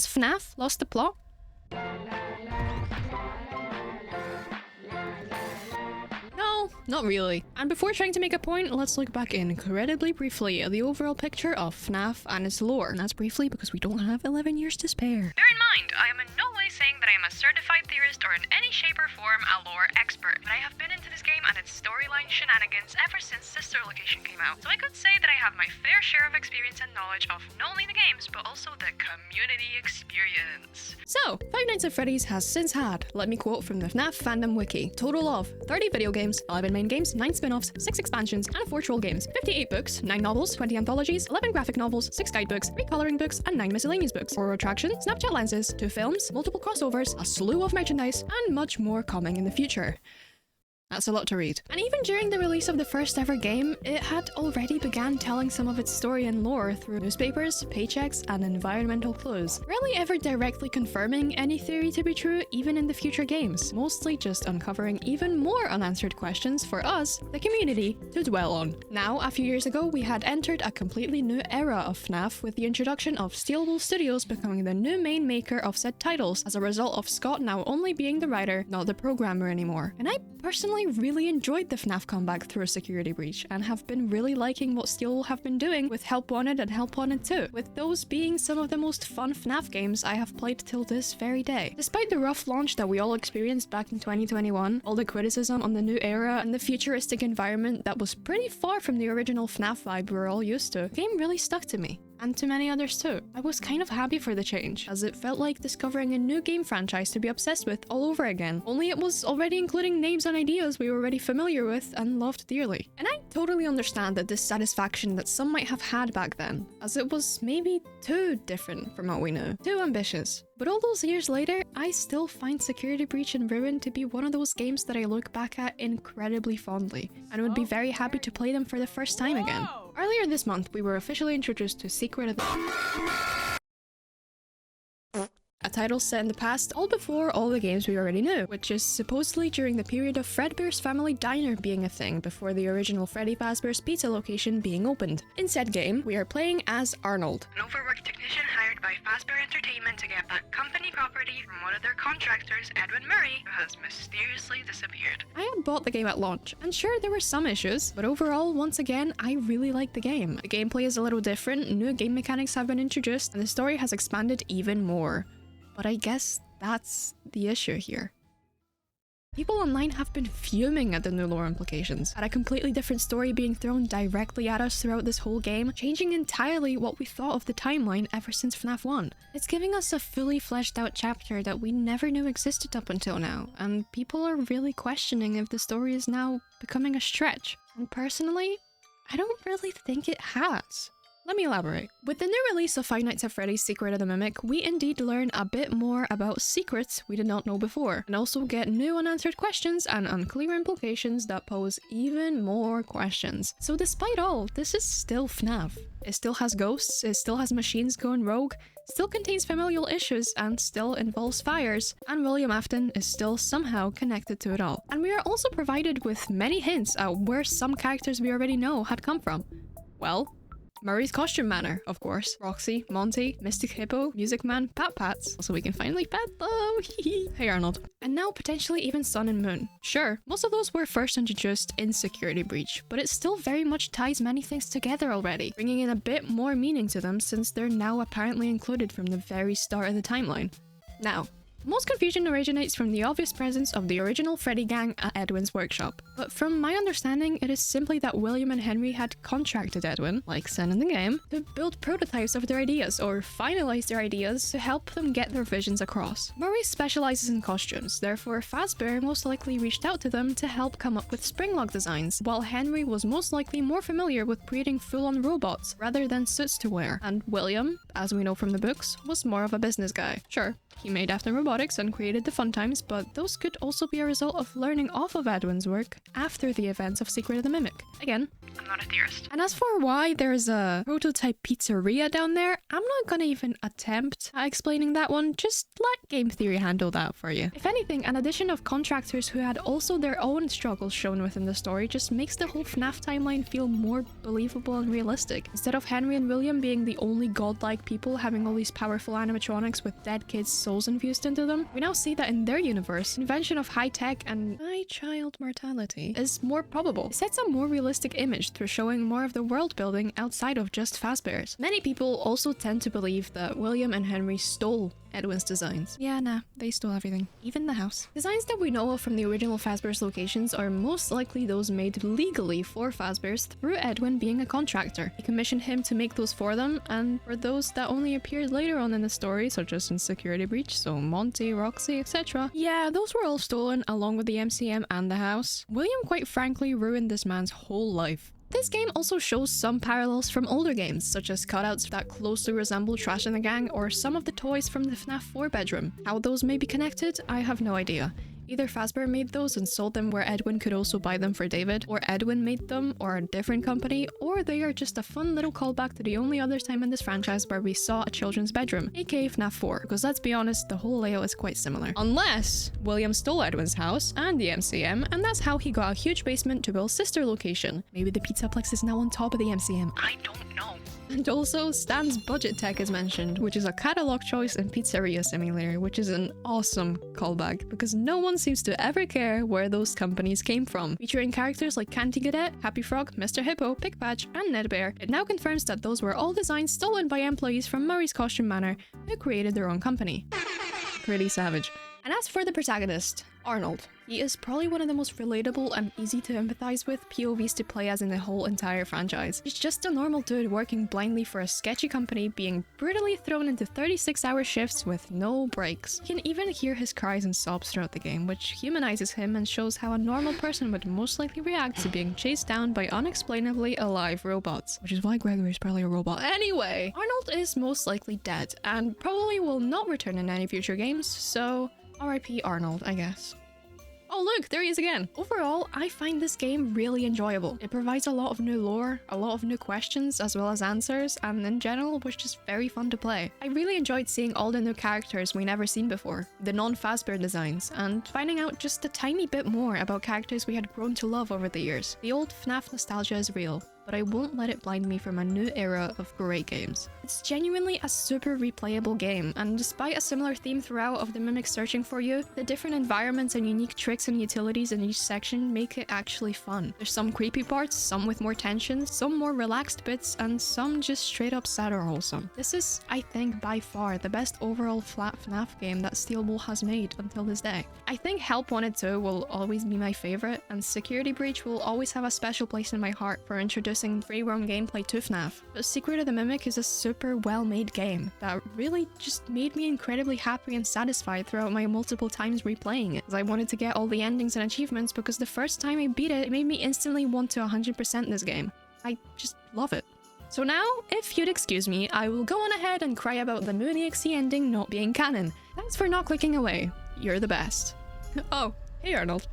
Has FNAF lost the plot? No, not really. And before trying to make a point, let's look back incredibly briefly at the overall picture of FNAF and its lore. And that's briefly because we don't have 11 years to spare. Bear in mind, I am in no way saying that I am a certified theorist or in any shape or form a lore expert, but I have been into this game and its storyline shenanigans ever since Sister Location came out. So I could say that I have my fair share of experience and knowledge of not only the games, but also the community experience. So, Five Nights at Freddy's has since had, let me quote from the FNAF fandom wiki, total of 30 video games, 11 main games, 9 spin-offs, 6 expansions, and 4 troll games, 58 books, 9 novels, 20 anthologies, 11 graphic novels, 6 guidebooks, 3 coloring books, and 9 miscellaneous books, 4 attractions, Snapchat lenses, 2 films, multiple crossovers, a slew of merchandise, and much more coming in the future. That's a lot to read. And even during the release of the first ever game, it had already began telling some of its story and lore through newspapers, paychecks, and environmental clues. Rarely ever directly confirming any theory to be true, even in the future games. Mostly just uncovering even more unanswered questions for us, the community, to dwell on. Now, a few years ago, we had entered a completely new era of FNAF with the introduction of Steel Wool Studios becoming the new main maker of said titles, as a result of Scott now only being the writer, not the programmer anymore. And I personally really enjoyed the FNAF comeback through a security breach, and have been really liking what Steel Wool have been doing with Help Wanted and Help Wanted 2, with those being some of the most fun FNAF games I have played till this very day. Despite the rough launch that we all experienced back in 2021, all the criticism on the new era, and the futuristic environment that was pretty far from the original FNAF vibe we were all used to, the game really stuck to me. And to many others too. I was kind of happy for the change, as it felt like discovering a new game franchise to be obsessed with all over again, only it was already including names and ideas we were already familiar with and loved dearly. And I totally understand the dissatisfaction that some might have had back then, as it was maybe too different from what we knew, too ambitious. But all those years later, I still find Security Breach and Ruin to be one of those games that I look back at incredibly fondly, and would be very happy to play them for the first time again. Earlier this month, we were officially introduced to Secret of the... a title set in the past, all before all the games we already knew, which is supposedly during the period of Fredbear's Family Diner being a thing before the original Freddy Fazbear's Pizza location being opened. In said game, we are playing as Arnold, An overworked technician hired by Fazbear Entertainment to get back company property from one of their contractors, Edwin Murray, who has mysteriously disappeared. I had bought the game at launch, and sure, there were some issues, but overall, once again, I really like the game. The gameplay is a little different, new game mechanics have been introduced, and the story has expanded even more. But I guess that's the issue here. People online have been fuming at the new lore implications, at a completely different story being thrown directly at us throughout this whole game, changing entirely what we thought of the timeline ever since FNAF 1. It's giving us a fully fleshed out chapter that we never knew existed up until now, and people are really questioning if the story is now becoming a stretch. And personally, I don't really think it has. Let me elaborate. With the new release of Five Nights at Freddy's Secret of the Mimic, we indeed learn a bit more about secrets we did not know before, and also get new unanswered questions and unclear implications that pose even more questions. So despite all, this is still FNAF. It still has ghosts, it still has machines going rogue, still contains familial issues, and still involves fires, and William Afton is still somehow connected to it all. And we are also provided with many hints at where some characters we already know had come from. Well, Murray's costume manner, of course. Roxy, Monty, Mystic Hippo, Music Man, Pat Pats, so we can finally pet them. Hey Arnold. And now potentially even Sun and Moon. Sure, most of those were first introduced in Security Breach, but it still very much ties many things together already, bringing in a bit more meaning to them since they're now apparently included from the very start of the timeline. Now, most confusion originates from the obvious presence of the original Freddy gang at Edwin's workshop. But from my understanding, it is simply that William and Henry had contracted Edwin, like Sen in the game, to build prototypes of their ideas or finalize their ideas to help them get their visions across. Murray specializes in costumes, therefore Fazbear most likely reached out to them to help come up with springlock designs, while Henry was most likely more familiar with creating full-on robots rather than suits to wear. And William, as we know from the books, was more of a business guy. Sure, he made Afton Robotics and created the Fun Times, but those could also be a result of learning off of Edwin's work after the events of Secret of the Mimic. Again, I'm not a theorist. And as for why there's a prototype pizzeria down there, I'm not gonna even attempt at explaining that one. Just let game theory handle that for you. If anything, an addition of contractors who had also their own struggles shown within the story just makes the whole FNAF timeline feel more believable and realistic. Instead of Henry and William being the only godlike people having all these powerful animatronics with dead kids' souls infused into them, we now see that in their universe, invention of high tech and high child mortality is more probable. It sets a more realistic image through showing more of the world building outside of just Fazbear's. Many people also tend to believe that William and Henry stole Edwin's designs. Yeah, nah, they stole everything. Even the house. Designs that we know of from the original Fazbear's locations are most likely those made legally for Fazbear's through Edwin being a contractor. He commissioned him to make those for them, and for those that only appeared later on in the story, such as in Security Breach, so Monty, Roxy, etc. Yeah, those were all stolen along with the MCM and the house. William quite frankly ruined this man's whole life. This game also shows some parallels from older games, such as cutouts that closely resemble Trash in the Gang or some of the toys from the FNAF 4 bedroom. How those may be connected, I have no idea. Either Fazbear made those and sold them where Edwin could also buy them for David, or Edwin made them, or a different company, or they are just a fun little callback to the only other time in this franchise where we saw a children's bedroom, aka FNAF 4, because let's be honest, the whole layout is quite similar. Unless William stole Edwin's house and the MCM, and that's how he got a huge basement to Will's sister location. Maybe the Pizzaplex is now on top of the MCM. I don't know. And also, Stan's Budget Tech is mentioned, which is a catalog choice and pizzeria simulator, which is an awesome callback, because no one seems to ever care where those companies came from. Featuring characters like Candy Cadet, Happy Frog, Mr. Hippo, Pick Patch, and Ned Bear, it now confirms that those were all designs stolen by employees from Murray's Costume Manor, who created their own company. Pretty savage. And as for the protagonist, Arnold, he is probably one of the most relatable and easy to empathize with POVs to play as in the whole entire franchise. He's just a normal dude working blindly for a sketchy company, being brutally thrown into 36-hour shifts with no breaks. You can even hear his cries and sobs throughout the game, which humanizes him and shows how a normal person would most likely react to being chased down by unexplainably alive robots. Which is why Gregory is probably a robot. Anyway, Arnold is most likely dead, and probably will not return in any future games, so RIP Arnold, I guess. Oh look, there he is again! Overall, I find this game really enjoyable. It provides a lot of new lore, a lot of new questions as well as answers, and in general was just very fun to play. I really enjoyed seeing all the new characters we never seen before, the non-Fazbear designs, and finding out just a tiny bit more about characters we had grown to love over the years. The old FNAF nostalgia is real, but I won't let it blind me from a new era of great games. It's genuinely a super replayable game, and despite a similar theme throughout of the mimics searching for you, the different environments and unique tricks and utilities in each section make it actually fun. There's some creepy parts, some with more tension, some more relaxed bits, and some just straight up sad or wholesome. This is, I think, by far the best overall flat FNAF game that Steel Wool has made until this day. I think Help Wanted 2 will always be my favorite, and Security Breach will always have a special place in my heart for introducing free roam gameplay to FNAF. But Secret of the Mimic is a super well-made game that really just made me incredibly happy and satisfied throughout my multiple times replaying it, as I wanted to get all the endings and achievements because the first time I beat it, it made me instantly want to 100% this game. I just love it. So now, if you'd excuse me, I will go on ahead and cry about the Mooney-XC ending not being canon. Thanks for not clicking away. You're the best. Oh, hey Arnold.